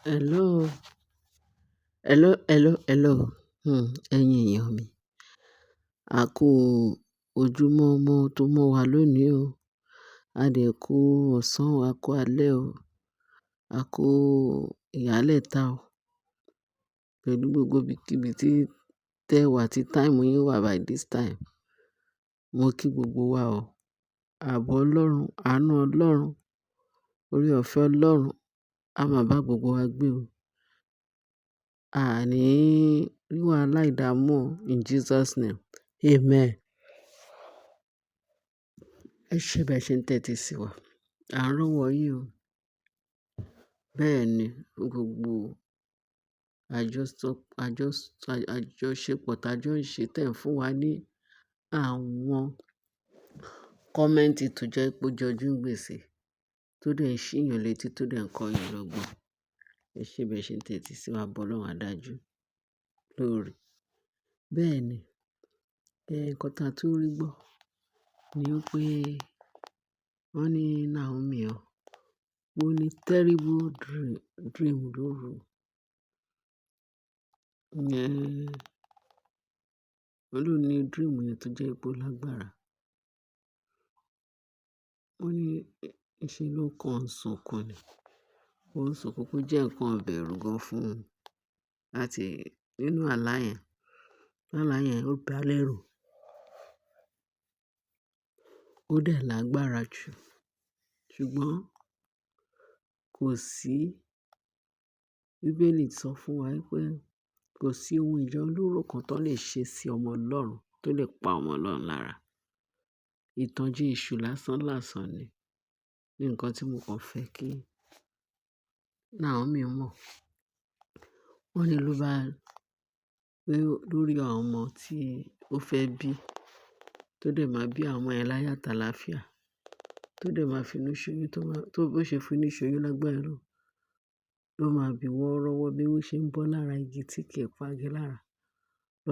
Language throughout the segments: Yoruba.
Hello, hello. Ẹ̀yin èèyàn mi. A kú ojúmọ́ mọ́ tó mọ́ wa lónìí o. A dẹ̀ kú ọ̀sán, a kú alẹ́ o. A kú ìyálẹ̀ta o. Pẹ̀lú gbogbo ibikíbi tí tẹ́ wà tí time yín wà by this time. Mo kí gbogbo wa o. Ààbò Ọlọ́run, àánú Ọlọ́run, oore-ọ̀fẹ́ Ọlọ́run á máa bá gbogbo wa gbé o. Àní rí wàhálà ìdààmú o, in Jesus name. Amen. Ẹ ṣé bẹ́ẹ̀ ṣe ń tẹ́tí sí wa. À ń rọ́wọ́ yín o. Bẹ́ẹ̀ ni gbogbo àjọṣepọ̀ tájọ́ ń ṣe tẹ̀ ń fún wa ní àwọn kọ́mẹ́ǹtì tó jẹ́ pé ó jọjú ń gbèsè, tó dẹ̀ ń ṣìyàn létí, tó dẹ̀ ń kọ́ yàn lọ́gbọ́n. Ẹ ṣé bẹ́ẹ̀ ṣe ń tẹ́tí sí wa, bọ́ Ọlọ́run á dájú lórí. Bẹ́ẹ̀ ni, nǹkan tí a tún rí gbọ́ ni wípé wọ́n ní Naomi o, ó ní terrible dream lóru. Ìyẹn, ó ló ní dream yẹn tó jẹ́ pé ó lágbára. Ó ní ìṣe ló kan sunkún ni. Ó ń sunkún kó jẹ́ nǹkan ìbẹ̀rù gan fún un láti nínú àlá yẹn. Àlá yẹn ó bá lẹ́rù. Ó dẹ̀ lágbára jù. Ṣùgbọ́n kò sí, Bíbélì sọ fún wa wípé kò sí ohun ìjà olóró kan tó lè ṣe sí ọmọ Ọlọ́run tó lè pa ọmọ Ọlọ́run lára. Ìtànjẹ èṣù lásán lásán ni. Ní nǹkan tí mo kàn fẹ́ kí Naomi mọ̀. Wọ́n ní ló bá pé lórí àwọn ọmọ tí ó fẹ́ bí, tó dẹ̀ máa bí àwọn ọmọ yẹn láyọ̀ àtàlàáfíà, tó dẹ̀ máa finú ṣoyún, tó bó ṣe finú ṣoyún lágbára Ọlọ́run, ló máa bí wọ́rọ́wọ́ bí ó ṣe ń bọ́ lára igi tí kì í pagi lára.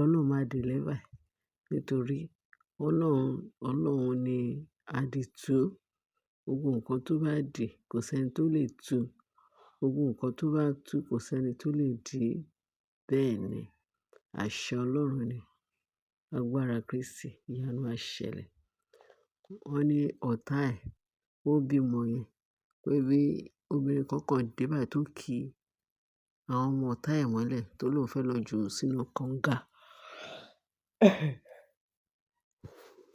Ọlọ́run máa deliver ẹ̀. Nítorí Ọlọ́run ni àdìtú. Gbogbo nǹkan tó bá dì kò sẹ́ni tó lè tú. Gbogbo nǹkan tó bá tú kò sẹ́ni tó lè dì. Bẹ́ẹ̀ ni, àṣẹ Ọlọ́run ni. Agbára Kristi, ìyanu á ṣẹlẹ̀. Wọ́n ní ọ̀tá ẹ̀, ó bímọ yẹn pé bí obìnrin kan kan dé báyìí tó ki àwọn ọmọ ọ̀tá ẹ̀ mọ́lẹ̀ tó lóun fẹ́ lọ jù ú sínú kànga.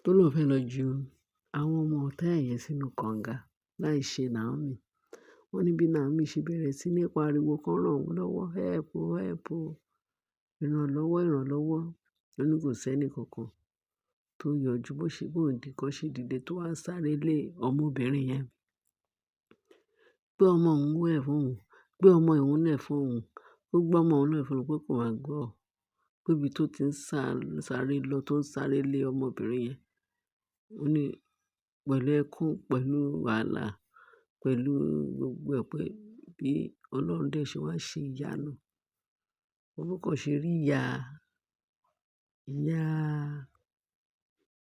Tó lóun fẹ́ lọ jù àwọn ọmọ ọ̀tá ẹ̀ yẹn sínú kànga láì ṣe Naomi. Wọ́n ní bí Naomi ṣe bẹ̀rẹ̀ sí ní pariwo kan ràn wọ́n lọ́wọ́, help o, help o. Ìrànlọ́wọ́, ìrànlọ́wọ́. Ó ní kò sẹ́ni kankan tó yọjú bó ṣe bó ń di kan ṣe dìde tó wá ń sáré lé ọmọbìnrin yẹn. Pé ọmọ òun wẹ̀ fún òun, pé ọmọ òun lẹ̀ fún òun. Ó gbọ́ ọmọ òun lẹ̀ fún òun pé kò máa gbọ́. Pé ibi tó ti ń sáré lọ tó ń sáré lé ọmọbìnrin yẹn. Ó ní pẹ̀lú ẹkún, pẹ̀lú wàhálà, pẹ̀lú gbogbo ẹ̀ pé bí Ọlọ́run dẹ̀ ṣe wá ṣe ìyanu. Orúkọ ṣe rí ìyá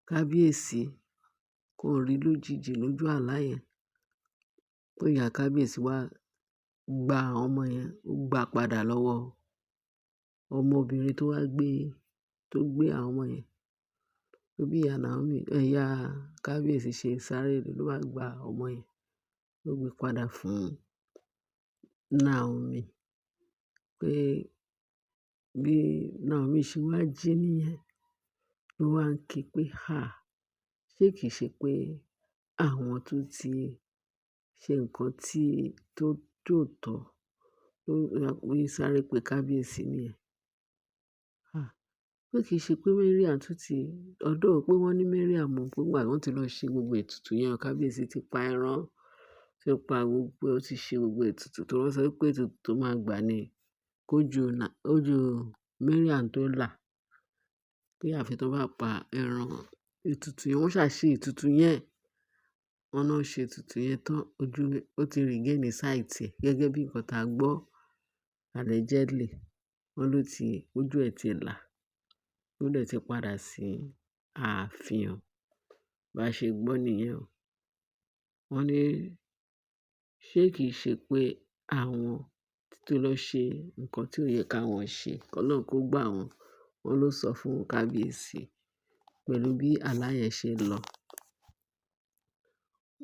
kábíyèsí kò rí lójijì lójú àlá yẹn. Pé ìyá kábíyèsí wá gba àwọn ọmọ yẹn, ó gba padà lọ́wọ́ ọmọbìnrin tó wá tó gbé àwọn ọmọ yẹn. Bí ìyá kábíyèsí ṣe sáré ló wá gba ọmọ yẹn, ló gbé padà fún Naomi. Pé bí Naomi ṣe wá jí nìyẹn, ló wá ń kí pé, ṣé kìí ṣe pé àwọn tó ti ṣe nǹkan tó tọ́ ló sáré pé kábíyèsí nìyẹn. Pé kìí ṣe pé Mariam tún ti, although pé wọ́n ní Mariam mọ̀ pé ìgbà wọ́n ti lọ ṣe gbogbo ètùtù yẹn, kábíyèsí ti pa ẹran, tí ó pa gbogbo, ó ti ṣe gbogbo ètùtù tó wọ́n sọ pé ètùtù tó máa gbà ni kójú Mariam tó là. Pé àfi tó bá pa ẹran ètùtù yẹn, wọ́n ṣà ṣe ètùtù yẹn. Wọ́n náà ṣe ètùtù yẹn tán, ó ti regain sight ẹ̀ gẹ́gẹ́ bí nǹkan tá a gbọ́ allegedly. Wọ́n ló ti, ojú ẹ̀ ti là. Ó dẹ̀ ti padà sí ààfin o. Bá ṣe gbọ́ nìyẹn o. Wọ́n ní ṣé kìí ṣe pé àwọn tó lọ ṣe nǹkan tí ò yẹ káwọn ṣe. Kọ́lọ́run kó gbà wọ́n. Wọ́n ló sọ fún kábíyèsí pẹ̀lú bí àlá yẹn ṣe lọ.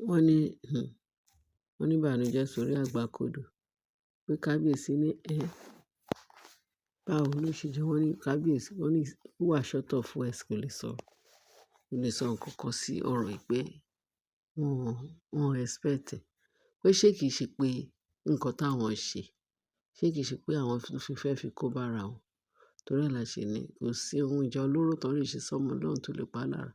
Wọ́n ní wọ́n ní ìbànújẹ́ sórí àgbàkodò pé kábíyèsí ní báwo ló ṣe jẹ́? Wọ́n ní kábíyèsí, wọ́n ní ó wà short of words, kò lè sọ nǹkan kan sí ọ̀rọ̀ yìí pé wọ́n expect ẹ̀. Pé ṣé kìí ṣe pé nǹkan táwọn ṣe, ṣé kìí ṣe pé àwọn fẹ́ fi kó bá ara wọn. Torí ẹ̀ la ṣe ní kò sí ohun ìjà olóró tán lè ṣe sọ́mọ Ọlọ́run tó lè pa á lára.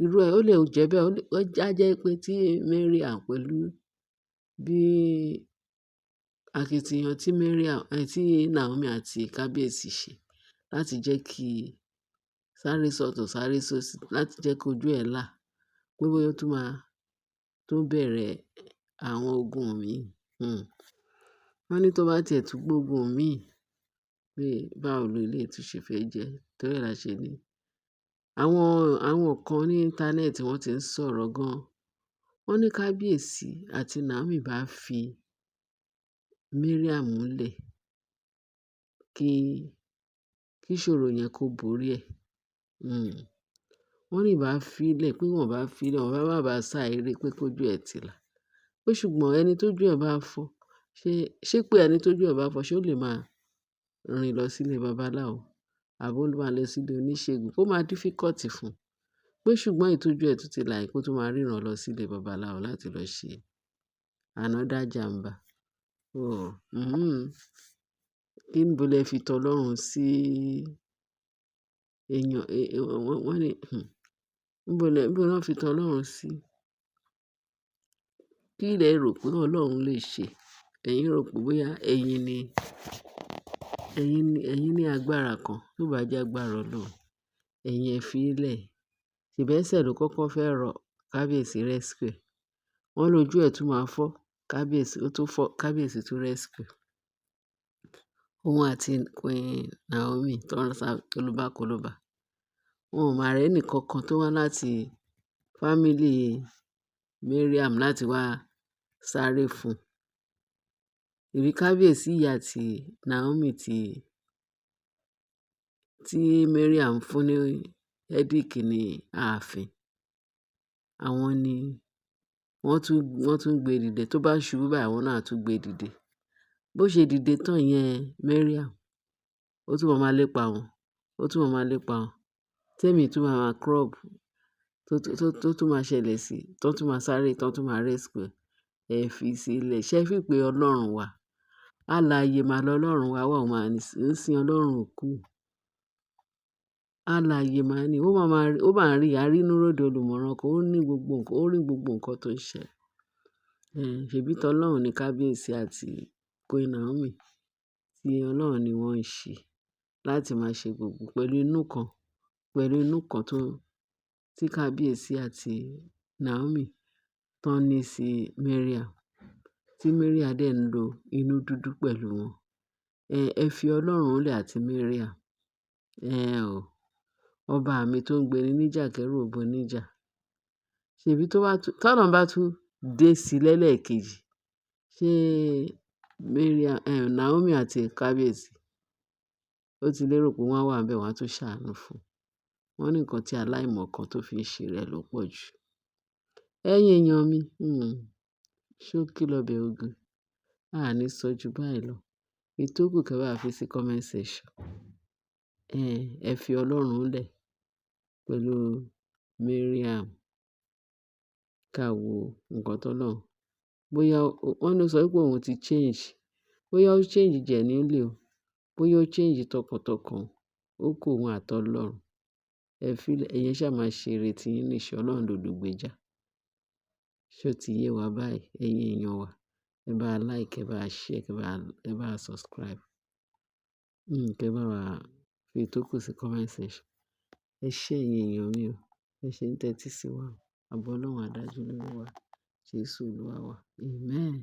Irú ẹ̀ ó lè jẹ́ bẹ́ẹ̀, ó jẹ́ pé tí Mariam pẹ̀lú bí akitiyan tí Naomi àti kábíyèsí ṣe láti jẹ́ kí sáré sọ́tùn sáré sósì láti jẹ́ kí ojú ẹ̀ là, pé bóyá ó tún máa tó bẹ̀rẹ̀ àwọn ogun míì. Wọ́n ní tó bá tiẹ̀ tún gbógun míì pé báwo leléyìí tún ṣe fẹ́ jẹ́. Torí ẹ̀ la ṣe ní àwọn kan ní íńtánẹ́ẹ̀tì wọ́n ti ń sọ̀rọ̀ gan-an. Wọ́n ní kábíyèsí àti Naomi bá fi Mariam lẹ̀ kí ìṣòro yẹn kó borí ẹ̀. Wọ́n ní ìbá fi í lẹ̀, pé wọ́n bá fi í lẹ̀, wọ́n bá má bàa sá eré pé kójú ẹ̀ ti là. Pé ṣùgbọ́n ẹni tójú ẹ̀ bá fọ́, ṣé pé ẹni tójú ẹ̀ bá fọ́ ṣé ó lè máa rìn lọ sílé babaláwo àbí ó máa lọ sílé oníṣègùn? Ó máa difficult fún un. Pé ṣùgbọ́n èyí tójú ẹ̀ tún ti là yìí kó tún máa ríran lọ sílé babaláwo láti lọ ṣe another jàǹbá. Níbo lẹ fi tọlọ́run sí èèyàn? Wọ́n ní níbo ná fi tọlọ́run sí? Kí lẹ rò pé Ọlọ́run lè ṣe? Ẹ̀yin rò pé bóyá ẹ̀yin ní agbára kan, tó bá jẹ́ agbára Ọlọ́run, ẹ̀yin ẹ fi í lẹ̀. Ṣèbí ẹsẹ̀ ló kọ́kọ́ fẹ́ rọ kábíyèsí rescue. Wọ́n lójú ẹ̀ tún máa fọ́, kábíyèsí tún rescue. Òun àti Queen Naomi tó ń sá kólóbákólóbá. Wọn ò máa rẹ́nì kankan tó wá láti family Mariam láti wá sáré fún un. Ṣèbí kábíyèsí yìí àti Naomi tí Mariam fún ní headache ní ààfin. Àwọn ni wọ́n tún gbé dìde. Tó bá ṣubú báyìí àwọn náà á tún gbé dìde. Bó ṣe dìde tán yẹn Mariam, ó tún máa lépa wọn, ó tún máa lépa wọn. Tẹ́mi tún máa crop tó tún máa ṣẹlẹ̀ sí, tó tún máa sáré, tó tún máa rescue. Ẹ fi sílẹ̀. Ṣé ẹ fi pé Ọlọ́run wà? Alààyè máa lọ Ọlọ́run wa, àwa ò máa ń sin Ọlọ́run òkú. Alààyè máa ní. Ó máa ń rí arínúróde olùmọ̀ràn kan, ó rí gbogbo nǹkan tó ń ṣẹlẹ̀. Ṣèbí tọlọ́run ni kábíyèsí àti Queen Naomi tí Ọlọ́run ni wọ́n ń ṣe láti máa ṣe gbogbo pẹ̀lú inú kan tí kábíyèsí àti Naomi tán ní sí Mariam, tí Mariam dẹ̀ ń lo inú dúdú pẹ̀lú wọn. Ẹ fi Ọlọ́run lẹ̀ àti Mariam. Ọba mi tó ń gbéni níjà kẹ́rù ò bo níjà. Ṣèbí tọ́lọ́run bá tún dé sí lẹ́lẹ́ẹ̀kejì, ṣé Naomi àti kábíyèsí ó ti lérò pé wọ́n á wà níbẹ̀, wọ́n á tún ṣàánú fún un. Wọ́n ní nǹkan tí aláìmọ̀kan tó fi ń ṣe rẹ̀ ló pọ̀ jù. Ẹ̀yin èèyàn mi, ṣókí lọbẹ̀ oge. A ní sọ ju báyìí lọ. Èyí tó kù kẹ́ bá fi sí comment section. Ẹ fi Ọlọ́run lẹ̀ pẹ̀lú Mariam. Ká wo nǹkan tọ́lọ́run. Bóyá wọ́n ló sọ pé òun ti change. Bóyá ó change genuinely o. Bóyá ó change tọkàntọkàn. Ó kù òun àtọlọ́run. Ẹ fi í lẹ̀, ẹ̀yin ṣá máa ṣe ire tí yín níṣe, Ọlọ́run lolùgbèjà. Ṣé ó ti yé wa báyìí, ẹ̀yin èèyàn wa? Ẹ bá like, ẹ bá share, ẹ bá subscribe. Kẹ́ bá wa fi tó kù sí comment section. Ẹ ṣé ẹ̀yin èèyàn mi o. Ẹ ṣé ń tẹ́tí sí wa. Ààbò Ọlọ́run á dájú lórí wa. Jésù Olúwa wa. Amen.